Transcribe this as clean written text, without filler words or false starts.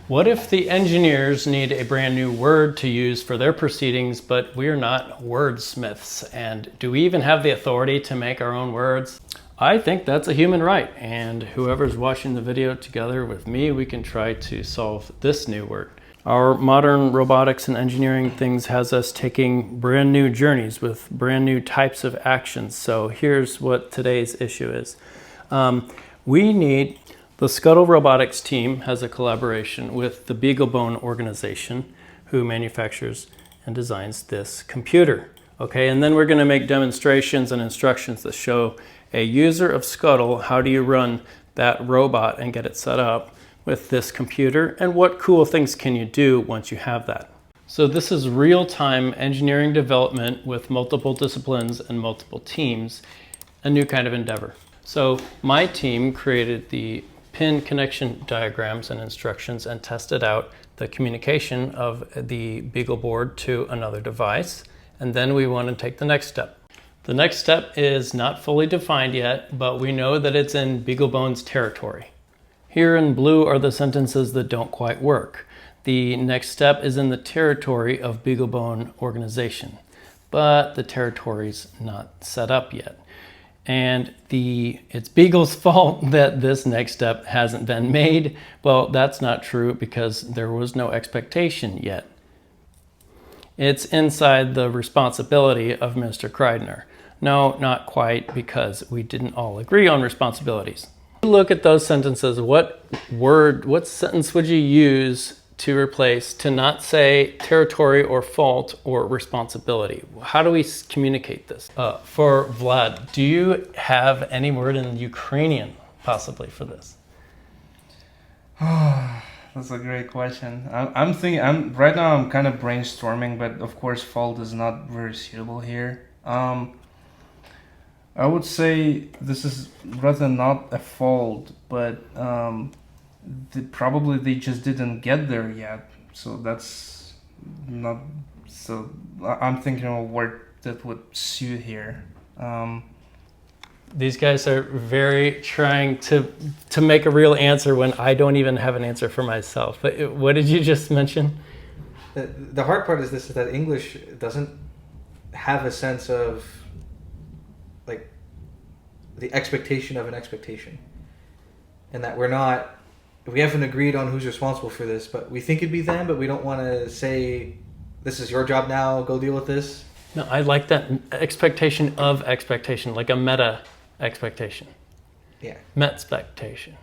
What if the engineers need a brand new word to use for their proceedings, but we're not wordsmiths? And do we even have the authority to make our own words? I think that's a human right, and whoever's watching the video together with me, we can try to solve this new word. Our modern robotics and engineering things has us taking brand new journeys with brand new types of actions. So here's what today's issue is. The Scuttle Robotics team has a collaboration with the BeagleBone organization, who manufactures and designs this computer. Okay, and then we're going to make demonstrations and instructions that show a user of Scuttle how do you run that robot and get it set up with this computer, and what cool things can you do once you have that. So this is real-time engineering development with multiple disciplines and multiple teams, a new kind of endeavor. So my team created the pin connection diagrams and instructions and tested out the communication of the BeagleBoard to another device. And then we want to take the next step. The next step is not fully defined yet, but we know that it's in BeagleBone's territory. Here in blue are the sentences that don't quite work. The next step is in the territory of BeagleBone organization, but the territory's not set up yet. And it's Beagle's fault that this next step hasn't been made. Well, that's not true because there was no expectation yet. It's inside the responsibility of Mr. Kreidner. No, not quite, because we didn't all agree on responsibilities. Look at those sentences. What sentence would you use to replace, to not say territory or fault or responsibility? How do we communicate this? For Vlad, do you have any word in Ukrainian possibly for this? That's a great question. I'm thinking, right now I'm kind of brainstorming, but of course fault is not very suitable here. I would say this is rather not a fault, but probably they just didn't get there yet. So that's not, so I'm thinking of a word that would suit here. These guys are very trying to make a real answer when I don't even have an answer for myself. But what did you just mention? The hard part is that English doesn't have a sense of like the expectation of an expectation, and that we haven't agreed on who's responsible for this, but we think it'd be them, but we don't want to say, this is your job now, go deal with this. No, I like that expectation of expectation, like a meta expectation. Yeah. Met-spectation.